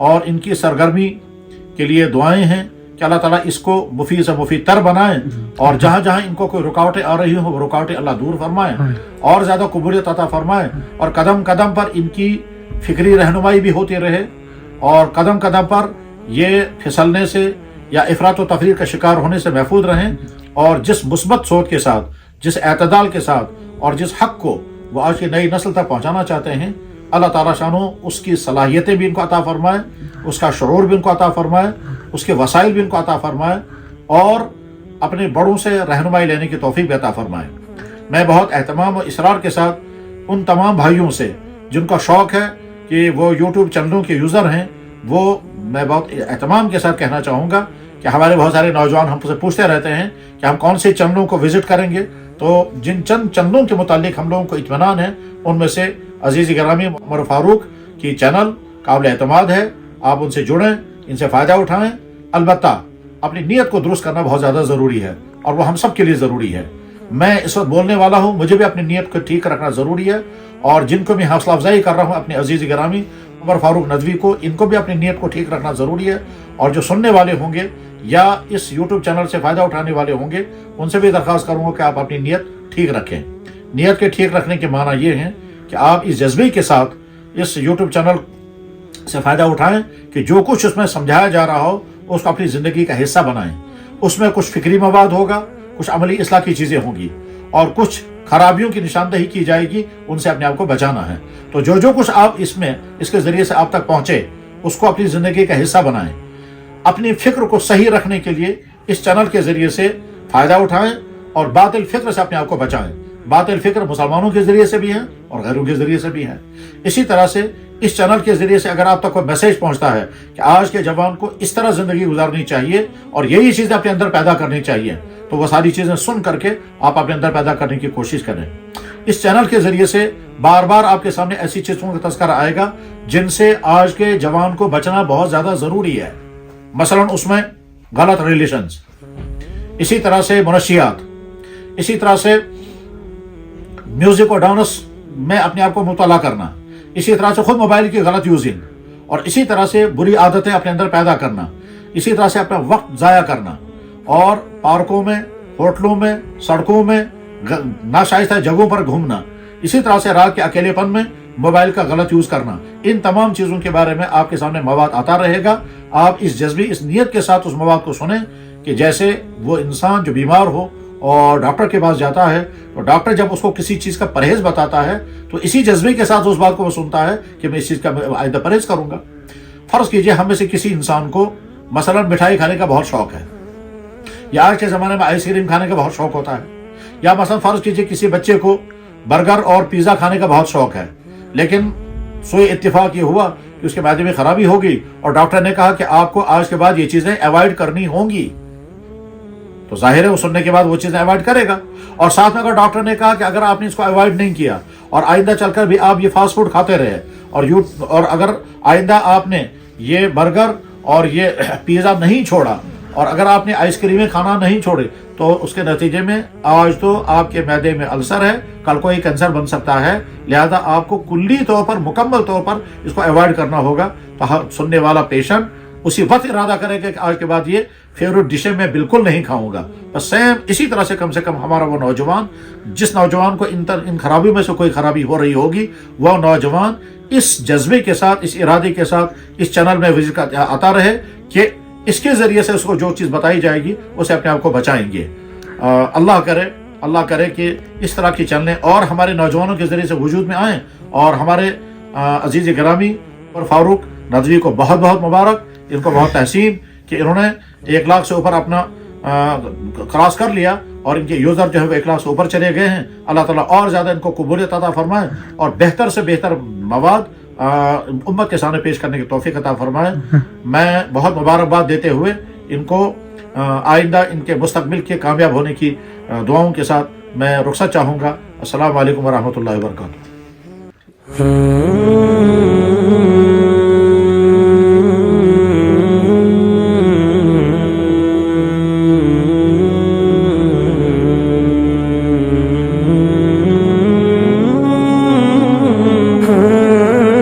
اور ان کی سرگرمی کے لیے دعائیں ہیں کہ اللہ تعالیٰ اس کو مفید سے مفید تر بنائیں، اور جہاں جہاں ان کو کوئی رکاوٹیں آ رہی ہوں وہ رکاوٹیں اللہ دور فرمائیں اور زیادہ قبولیت عطا فرمائیں، اور قدم قدم پر ان کی فکری رہنمائی بھی ہوتی رہے، اور قدم قدم پر یہ پھسلنے سے یا افراط و تفریط کا شکار ہونے سے محفوظ رہیں، اور جس مثبت سوچ کے ساتھ، جس اعتدال کے ساتھ اور جس حق کو وہ آج کی نئی نسل تک پہنچانا چاہتے ہیں، اللہ تعالیٰ شانو اس کی صلاحیتیں بھی ان کو عطا فرمائے، اس کا شعور بھی ان کو عطا فرمائے، اس کے وسائل بھی ان کو عطا فرمائے، اور اپنے بڑوں سے رہنمائی لینے کی توفیق بھی عطا فرمائے۔ میں بہت اہتمام و اصرار کے ساتھ ان تمام بھائیوں سے جن کا شوق ہے کہ وہ یوٹیوب چینلوں کے یوزر ہیں، وہ میں بہت اہتمام کے ساتھ کہنا چاہوں گا کہ ہمارے بہت سارے نوجوان ہم سے پوچھتے رہتے ہیں کہ ہم کون سے چینلوں کو وزٹ کریں گے، تو جن چند چینلوں کے متعلق ہم لوگوں کو اطمینان ہے ان میں سے عزیز گرامی عمر فاروق کی چینل قابل اعتماد ہے، آپ ان سے جڑیں، ان سے فائدہ اٹھائیں۔ البتہ اپنی نیت کو درست کرنا بہت زیادہ ضروری ہے، اور وہ ہم سب کے لیے ضروری ہے۔ میں اس وقت بولنے والا ہوں، مجھے بھی اپنی نیت کو ٹھیک رکھنا ضروری ہے، اور جن کو میں حوصلہ افزائی کر رہا ہوں اپنے عزیز گرامی عمر فاروق ندوی کو، ان کو بھی اپنی نیت کو ٹھیک رکھنا ضروری ہے، اور جو سننے والے ہوں گے یا اس یوٹیوب چینل سے فائدہ اٹھانے والے ہوں گے ان سے بھی درخواست کروں گا کہ آپ اپنی نیت ٹھیک رکھیں۔ نیت کے ٹھیک رکھنے کے معنی یہ ہیں کہ آپ اس جذبے کے ساتھ اس یوٹیوب چینل سے فائدہ اٹھائیں کہ جو کچھ اس میں سمجھایا جا رہا ہو اس کو اپنی زندگی کا حصہ بنائیں۔ اس میں کچھ فکری مواد ہوگا، کچھ عملی اصلاح کی چیزیں ہوں گی، اور کچھ خرابیوں کی نشاندہی کی جائے گی، ان سے اپنے آپ کو بچانا ہے۔ تو جو کچھ آپ اس کے ذریعے سے آپ تک پہنچے اس کو اپنی زندگی کا حصہ بنائیں۔ اپنی فکر کو صحیح رکھنے کے لیے اس چینل کے ذریعے سے فائدہ اٹھائیں، اور باطل فکر سے اپنے آپ کو بچائیں۔ باطل فکر مسلمانوں کے ذریعے سے بھی ہیں اور غیروں کے ذریعے سے بھی ہیں۔ اسی طرح سے اس چینل کے ذریعے سے اگر آپ تک کوئی میسیج پہنچتا ہے کہ آج کے جوان کو اس طرح زندگی گزارنی چاہیے اور یہی چیزیں اپنے اندر پیدا کرنی چاہیے، تو وہ ساری چیزیں سن کر کے آپ اپنے اندر پیدا کرنے کی کوشش کریں۔ اس چینل کے ذریعے سے بار بار آپ کے سامنے ایسی چیزوں کا تذکرہ آئے گا جن سے آج کے جوان کو بچنا بہت زیادہ ضروری ہے۔ مثلا اس میں غلط ریلیشنز، اسی طرح سے منشیات، اسی طرح سے میوزک اور ڈانس میں اپنے آپ کو مطالعہ کرنا، اسی طرح سے خود موبائل کی غلط یوزنگ، اور اسی طرح سے بری عادتیں اپنے اندر پیدا کرنا، اسی طرح سے اپنا وقت ضائع کرنا، اور پارکوں میں، ہوٹلوں میں، سڑکوں میں، ناشائستہ جگہوں پر گھومنا، اسی طرح سے رات کے اکیلے پن میں موبائل کا غلط یوز کرنا، ان تمام چیزوں کے بارے میں آپ کے سامنے مواد آتا رہے گا۔ آپ اس جذبی، اس نیت کے ساتھ اس مواد کو سنیں کہ جیسے وہ انسان جو بیمار ہو اور ڈاکٹر کے پاس جاتا ہے، تو ڈاکٹر جب اس کو کسی چیز کا پرہیز بتاتا ہے تو اسی جذبے کے ساتھ اس بات کو وہ سنتا ہے کہ میں اس چیز کا آئندہ پرہیز کروں گا۔ فرض کیجئے ہم میں سے کسی انسان کو مثلا مٹھائی کھانے کا بہت شوق ہے، یا آج کے زمانے میں آئس کریم کھانے کا بہت شوق ہوتا ہے، یا مثلا فرض کیجئے کسی بچے کو برگر اور پیزا کھانے کا بہت شوق ہے، لیکن سوئی اتفاق یہ ہوا کہ اس کے معدے میں خرابی ہوگی اور ڈاکٹر نے کہا کہ آپ کو آج کے بعد یہ چیزیں ایوائڈ کرنی ہوں گی، تو ظاہر ہے وہ سننے کے بعد وہ چیزیں ایوائڈ کرے گا۔ اور ساتھ میں اگر ڈاکٹر نے کہا کہ اگر آپ نے اس کو ایوائڈ نہیں کیا اور آئندہ چل کر بھی آپ یہ فاسٹ فوڈ کھاتے رہے، اور اگر آئندہ آپ نے یہ برگر اور یہ پیزا نہیں چھوڑا، اور اگر آپ نے آئس کریمیں کھانا نہیں چھوڑے، تو اس کے نتیجے میں آج تو آپ کے معدے میں السر ہے، کل کو یہ کینسر بن سکتا ہے، لہذا آپ کو کلی طور پر، مکمل طور پر اس کو ایوائڈ کرنا ہوگا۔ تو سننے والا پیشنٹ اسی وقت ارادہ کرے کہ آج کے بعد یہ فیوریٹ ڈشیں میں بالکل نہیں کھاؤں گا۔ بس سیم اسی طرح سے کم ہمارا وہ نوجوان، جس نوجوان کو ان خرابیوں میں سے کوئی خرابی ہو رہی ہوگی، وہ نوجوان اس جذبے کے ساتھ، اس ارادے کے ساتھ اس چینل میں وزٹ آتا رہے کہ اس کے ذریعے سے اس کو جو چیز بتائی جائے گی اسے اپنے آپ کو بچائیں گے۔ اللہ کرے کہ اس طرح کی چینلیں اور ہمارے نوجوانوں کے ذریعے سے وجود میں آئیں، اور ہمارے عزیز گرامی اور فاروق ندوی کو بہت بہت مبارک، ان کو بہت تحسین کہ انہوں نے 1 لاکھ سے اوپر اپنا کراس کر لیا، اور ان کے یوزر جو ہے وہ 1 لاکھ سے اوپر چلے گئے ہیں۔ اللہ تعالیٰ اور زیادہ ان کو قبولیت عطا فرمائے، اور بہتر سے بہتر مواد امت کے سامنے پیش کرنے کی توفیق عطا فرمائے۔ میں بہت مبارکباد دیتے ہوئے ان کو آئندہ ان کے مستقبل کے کامیاب ہونے کی دعاؤں کے ساتھ میں رخصت چاہوں گا۔ السلام علیکم ورحمۃ اللہ وبرکاتہ۔